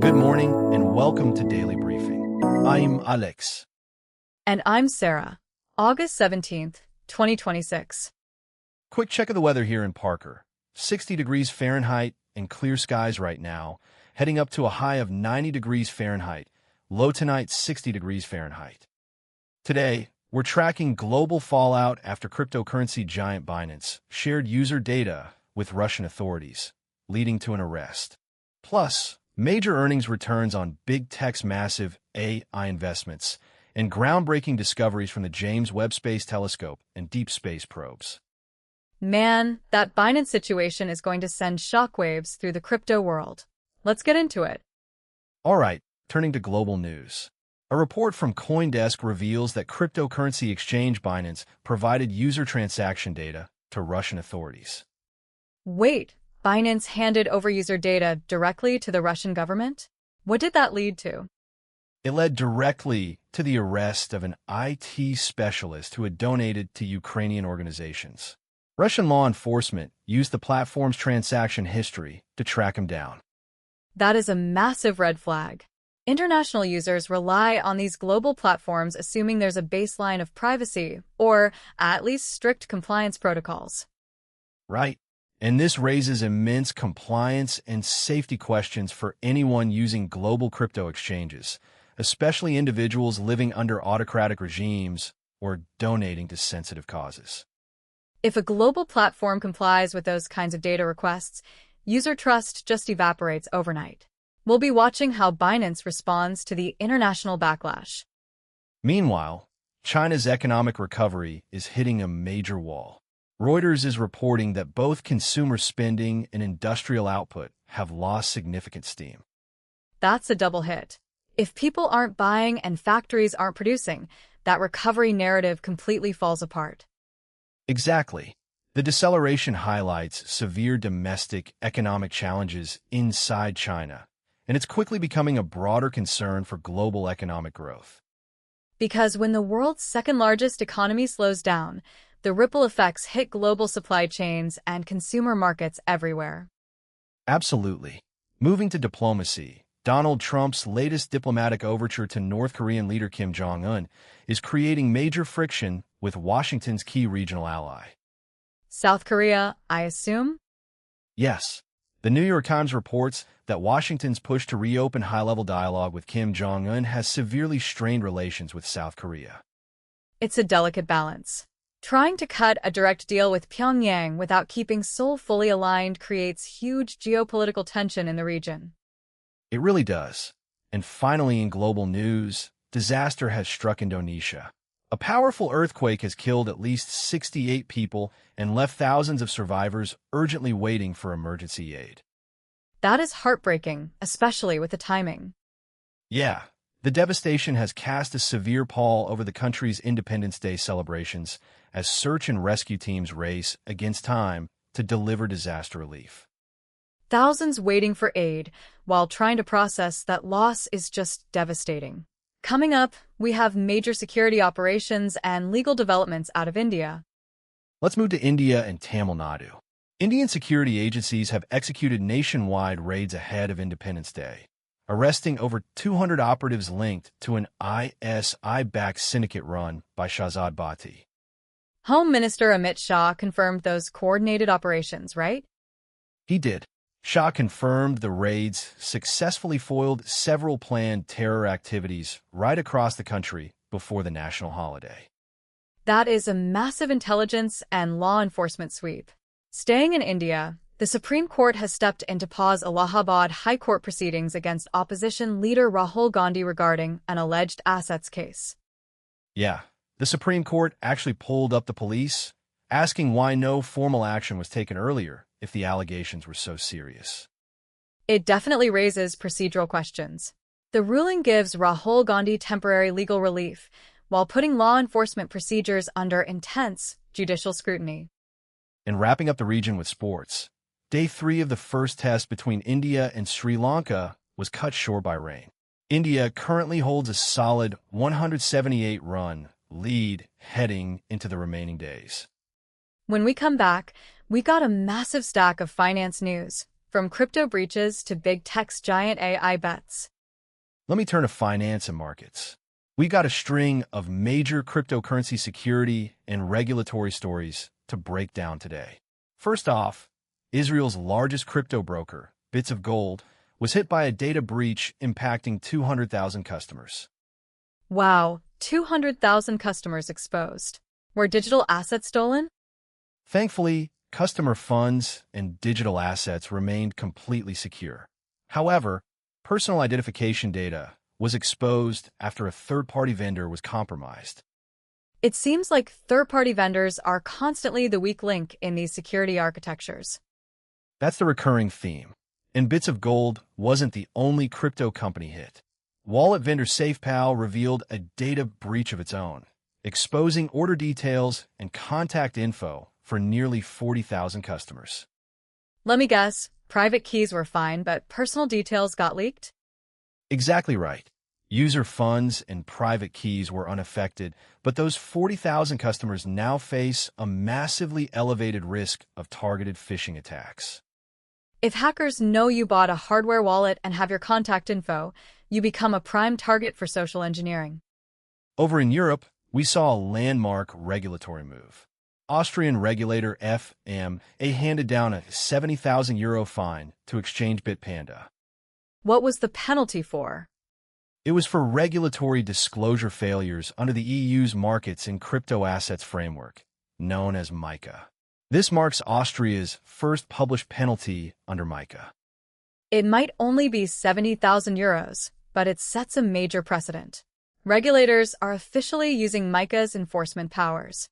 Good morning and welcome to Daily Briefing. I'm Alex. And I'm Sarah. August 17th, 2026. Quick check of the weather here in Parker. 60 degrees Fahrenheit and clear skies right now, heading up to a high of 90 degrees Fahrenheit, low tonight 60 degrees Fahrenheit. Today, we're tracking global fallout after cryptocurrency giant Binance shared user data with Russian authorities, leading to an arrest. Plus, major earnings returns on big tech's massive AI investments and groundbreaking discoveries from the James Webb Space Telescope and deep space probes. Man, that Binance situation is going to send shockwaves through the crypto world. Let's get into it. All right, turning to global news. A report from CoinDesk reveals that cryptocurrency exchange Binance provided user transaction data to Russian authorities. Wait, Binance handed over user data directly to the Russian government? What did that lead to? It led directly to the arrest of an IT specialist who had donated to Ukrainian organizations. Russian law enforcement used the platform's transaction history to track him down. That is a massive red flag. International users rely on these global platforms assuming there's a baseline of privacy or at least strict compliance protocols. Right. And this raises immense compliance and safety questions for anyone using global crypto exchanges, especially individuals living under autocratic regimes or donating to sensitive causes. If a global platform complies with those kinds of data requests, user trust just evaporates overnight. We'll be watching how Binance responds to the international backlash. Meanwhile, China's economic recovery is hitting a major wall. Reuters is reporting that both consumer spending and industrial output have lost significant steam. That's a double hit. If people aren't buying and factories aren't producing, that recovery narrative completely falls apart. Exactly. The deceleration highlights severe domestic economic challenges inside China, and it's quickly becoming a broader concern for global economic growth. Because when the world's second-largest economy slows down, the ripple effects hit global supply chains and consumer markets everywhere. Absolutely. Moving to diplomacy, Donald Trump's latest diplomatic overture to North Korean leader Kim Jong-un is creating major friction with Washington's key regional ally. South Korea, I assume? Yes. The New York Times reports that Washington's push to reopen high-level dialogue with Kim Jong-un has severely strained relations with South Korea. It's a delicate balance. Trying to cut a direct deal with Pyongyang without keeping Seoul fully aligned creates huge geopolitical tension in the region. It really does. And finally, in global news, disaster has struck Indonesia. A powerful earthquake has killed at least 68 people and left thousands of survivors urgently waiting for emergency aid. That is heartbreaking, especially with the timing. Yeah, the devastation has cast a severe pall over the country's Independence Day celebrations as search and rescue teams race against time to deliver disaster relief. Thousands waiting for aid while trying to process that loss is just devastating. Coming up, we have major security operations and legal developments out of India. Let's move to India and Tamil Nadu. Indian security agencies have executed nationwide raids ahead of Independence Day, arresting over 200 operatives linked to an ISI-backed syndicate run by Shahzad Bhatti. Home Minister Amit Shah confirmed those coordinated operations, right? He did. Shah confirmed the raids successfully foiled several planned terror activities right across the country before the national holiday. That is a massive intelligence and law enforcement sweep. Staying in India, the Supreme Court has stepped in to pause Allahabad High Court proceedings against opposition leader Rahul Gandhi regarding an alleged assets case. Yeah, the Supreme Court actually pulled up the police, asking why no formal action was taken earlier if the allegations were so serious. It definitely raises procedural questions. The ruling gives Rahul Gandhi temporary legal relief, while putting law enforcement procedures under intense judicial scrutiny. And wrapping up the region with sports, Day 3 of the first test between India and Sri Lanka was cut short by rain. India currently holds a solid 178-run lead heading into the remaining days. When we come back, we got a massive stack of finance news. from crypto breaches to big tech's giant AI bets. Let me turn to finance and markets. We got a string of major cryptocurrency security and regulatory stories to break down today. First off, Israel's largest crypto broker, Bits of Gold, was hit by a data breach impacting 200,000 customers. Wow, 200,000 customers exposed. Were digital assets stolen? Thankfully, customer funds and digital assets remained completely secure. However, personal identification data was exposed after a third-party vendor was compromised. It seems like third-party vendors are constantly the weak link in these security architectures. That's the recurring theme. And Bits of Gold wasn't the only crypto company hit. Wallet vendor SafePal revealed a data breach of its own, exposing order details and contact info for nearly 40,000 customers. Let me guess, private keys were fine, but personal details got leaked? Exactly right. User funds and private keys were unaffected, but those 40,000 customers now face a massively elevated risk of targeted phishing attacks. If hackers know you bought a hardware wallet and have your contact info, you become a prime target for social engineering. Over in Europe, we saw a landmark regulatory move. Austrian regulator FMA handed down a €70,000 fine to exchange Bitpanda. What was the penalty for? It was for regulatory disclosure failures under the EU's Markets in Crypto Assets framework, known as MiCA. This marks Austria's first published penalty under MiCA. It might only be €70,000, but it sets a major precedent. Regulators are officially using MiCA's enforcement powers.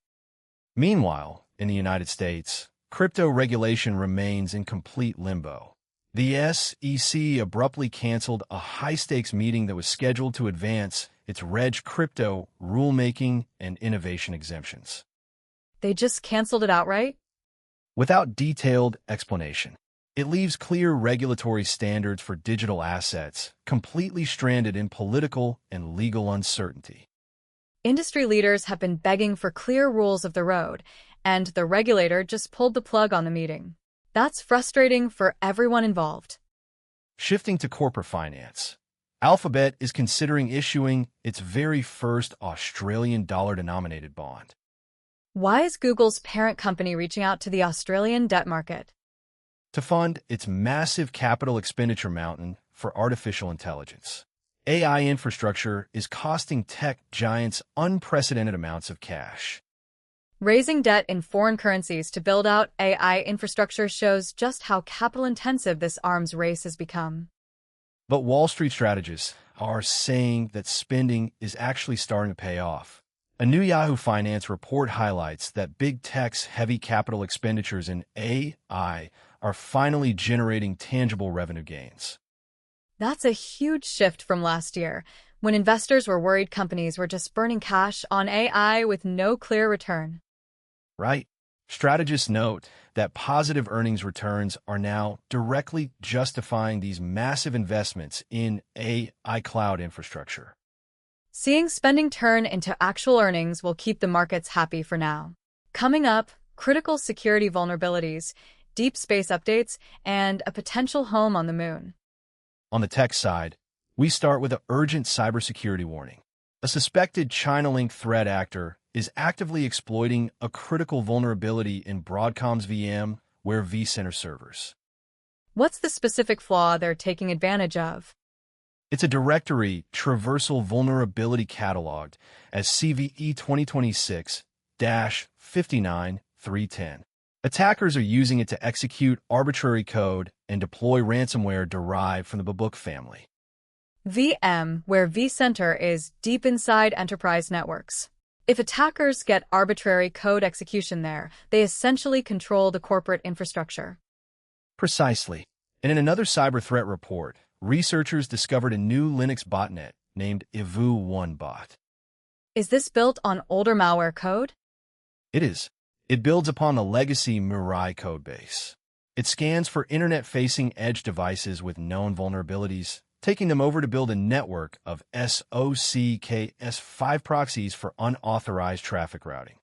Meanwhile, in the United States, crypto regulation remains in complete limbo. The SEC abruptly canceled a high-stakes meeting that was scheduled to advance its Reg crypto rulemaking and innovation exemptions. They just canceled it outright? Without detailed explanation, it leaves clear regulatory standards for digital assets completely stranded in political and legal uncertainty. Industry leaders have been begging for clear rules of the road, and the regulator just pulled the plug on the meeting. That's frustrating for everyone involved. Shifting to corporate finance, Alphabet is considering issuing its very first Australian dollar-denominated bond. Why is Google's parent company reaching out to the Australian debt market? To fund its massive capital expenditure mountain for artificial intelligence. AI infrastructure is costing tech giants unprecedented amounts of cash. Raising debt in foreign currencies to build out AI infrastructure shows just how capital-intensive this arms race has become. But Wall Street strategists are saying that spending is actually starting to pay off. A new Yahoo Finance report highlights that big tech's heavy capital expenditures in AI are finally generating tangible revenue gains. That's a huge shift from last year, when investors were worried companies were just burning cash on AI with no clear return. Right? Strategists note that positive earnings returns are now directly justifying these massive investments in AI cloud infrastructure. Seeing spending turn into actual earnings will keep the markets happy for now. Coming up, critical security vulnerabilities, deep space updates, and a potential home on the moon. On the tech side, we start with an urgent cybersecurity warning. A suspected China-linked threat actor is actively exploiting a critical vulnerability in Broadcom's VMware vCenter servers. What's the specific flaw they're taking advantage of? It's a directory traversal vulnerability cataloged as CVE 2026-59310. Attackers are using it to execute arbitrary code and deploy ransomware derived from the Babuk family. VMware vCenter is deep inside enterprise networks. If attackers get arbitrary code execution there, they essentially control the corporate infrastructure. Precisely. And in another cyber threat report, researchers discovered a new Linux botnet named Ivu1bot. Is this built on older malware code? It is. It builds upon the legacy Mirai codebase. It scans for internet-facing edge devices with known vulnerabilities, taking them over to build a network of SOCKS5 proxies for unauthorized traffic routing.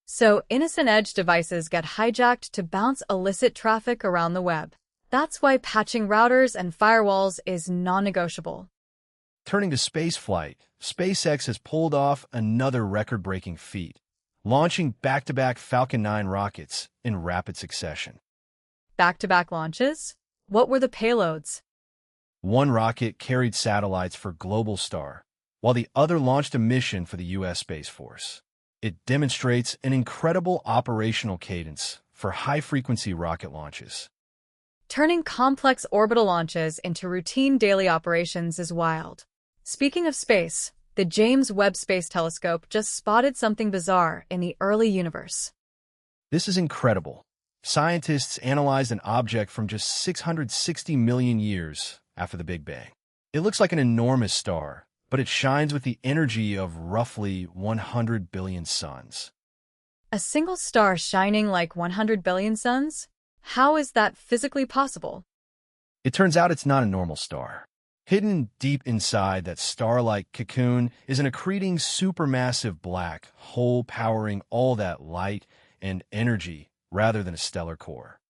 So innocent edge devices get hijacked to bounce illicit traffic around the web. That's why patching routers and firewalls is non-negotiable. Turning to spaceflight, SpaceX has pulled off another record-breaking feat, launching back-to-back Falcon 9 rockets in rapid succession. Back-to-back launches? What were the payloads? One rocket carried satellites for Globalstar, while the other launched a mission for the U.S. Space Force. It demonstrates an incredible operational cadence for high-frequency rocket launches. Turning complex orbital launches into routine daily operations is wild. Speaking of space, the James Webb Space Telescope just spotted something bizarre in the early universe. This is incredible. Scientists analyzed an object from just 660 million years after the Big Bang. It looks like an enormous star, but it shines with the energy of roughly 100 billion suns. A single star shining like 100 billion suns? How is that physically possible? It turns out it's not a normal star. Hidden deep inside that star-like cocoon is an accreting supermassive black hole powering all that light and energy rather than a stellar core.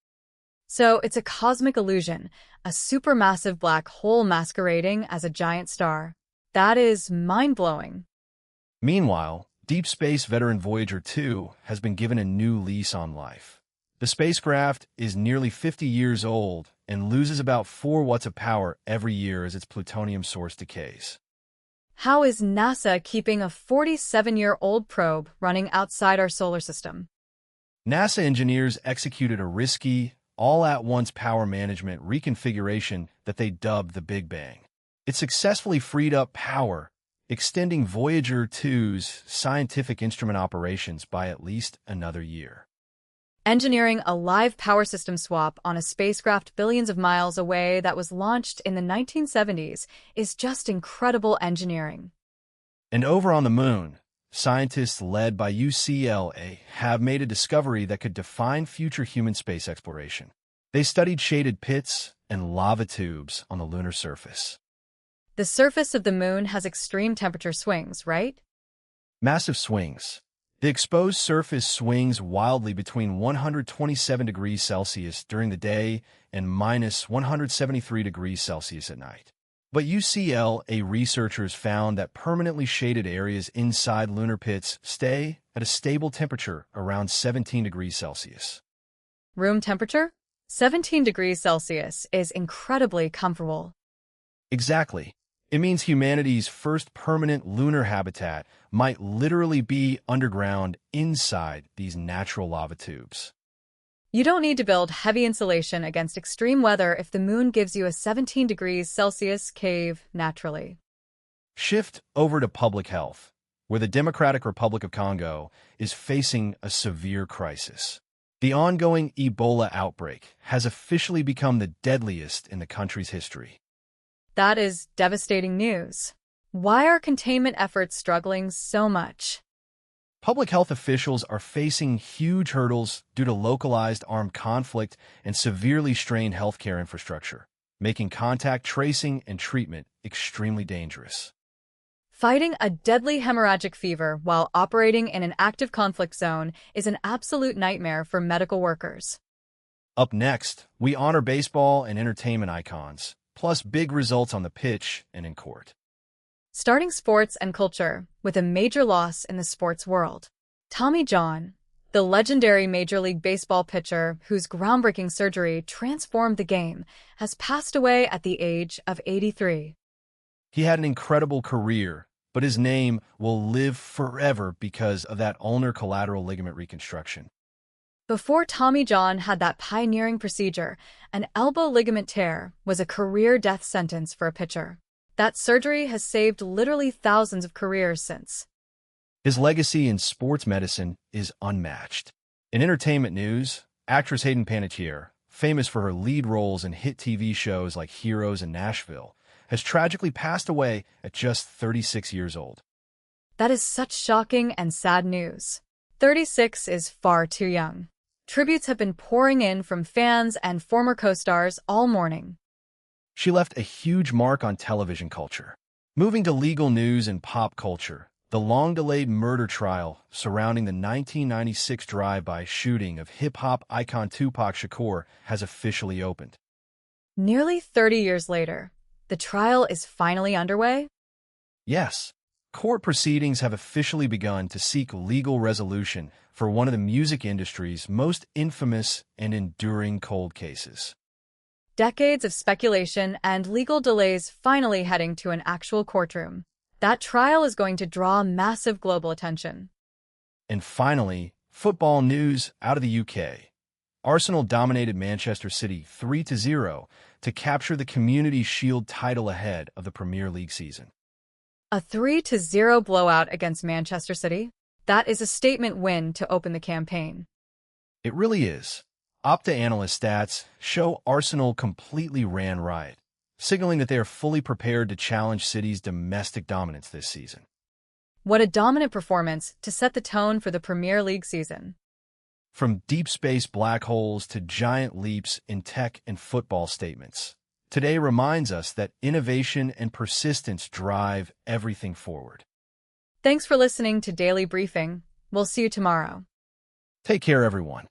So it's a cosmic illusion, a supermassive black hole masquerading as a giant star. That is mind-blowing. Meanwhile, Deep Space veteran Voyager 2 has been given a new lease on life. The spacecraft is nearly 50 years old and loses about 4 watts of power every year as its plutonium source decays. How is NASA keeping a 47-year-old probe running outside our solar system? NASA engineers executed a risky, all-at-once power management reconfiguration that they dubbed the Big Bang. It successfully freed up power, extending Voyager 2's scientific instrument operations by at least another year. Engineering a live power system swap on a spacecraft billions of miles away that was launched in the 1970s is just incredible engineering. And over on the moon, scientists led by UCLA have made a discovery that could define future human space exploration. They studied shaded pits and lava tubes on the lunar surface. The surface of the moon has extreme temperature swings, right? Massive swings. The exposed surface swings wildly between 127 degrees Celsius during the day and minus 173 degrees Celsius at night. But UCLA researchers found that permanently shaded areas inside lunar pits stay at a stable temperature around 17 degrees Celsius. Room temperature? 17 degrees Celsius is incredibly comfortable. Exactly. It means humanity's first permanent lunar habitat might literally be underground inside these natural lava tubes. You don't need to build heavy insulation against extreme weather if the moon gives you a 17 degrees Celsius cave naturally. Shift over to public health, where the Democratic Republic of Congo is facing a severe crisis. The ongoing Ebola outbreak has officially become the deadliest in the country's history. That is devastating news. Why are containment efforts struggling so much? Public health officials are facing huge hurdles due to localized armed conflict and severely strained healthcare infrastructure, making contact tracing and treatment extremely dangerous. Fighting a deadly hemorrhagic fever while operating in an active conflict zone is an absolute nightmare for medical workers. Up next, we honor baseball and entertainment icons, plus big results on the pitch and in court. Starting sports and culture with a major loss in the sports world. Tommy John, the legendary Major League Baseball pitcher whose groundbreaking surgery transformed the game, has passed away at the age of 83. He had an incredible career, but his name will live forever because of that ulnar collateral ligament reconstruction. Before Tommy John had that pioneering procedure, an elbow ligament tear was a career death sentence for a pitcher. That surgery has saved literally thousands of careers since. His legacy in sports medicine is unmatched. In entertainment news, actress Hayden Panettiere, famous for her lead roles in hit TV shows like Heroes and Nashville, has tragically passed away at just 36 years old. That is such shocking and sad news. 36 is far too young. Tributes have been pouring in from fans and former co-stars all morning. She left a huge mark on television culture. Moving to legal news and pop culture, the long-delayed murder trial surrounding the 1996 drive-by shooting of hip-hop icon Tupac Shakur has officially opened. Nearly 30 years later, the trial is finally underway? Yes, court proceedings have officially begun to seek legal resolution for one of the music industry's most infamous and enduring cold cases. Decades of speculation and legal delays finally heading to an actual courtroom. That trial is going to draw massive global attention. And finally, football news out of the UK. Arsenal dominated Manchester City 3-0 to capture the Community Shield title ahead of the Premier League season. A 3-0 blowout against Manchester City? That is a statement win to open the campaign. It really is. Opta analyst stats show Arsenal completely ran riot, signaling that they are fully prepared to challenge City's domestic dominance this season. What a dominant performance to set the tone for the Premier League season. From deep space black holes to giant leaps in tech and football statements, today reminds us that innovation and persistence drive everything forward. Thanks for listening to Daily Briefing. We'll see you tomorrow. Take care, everyone.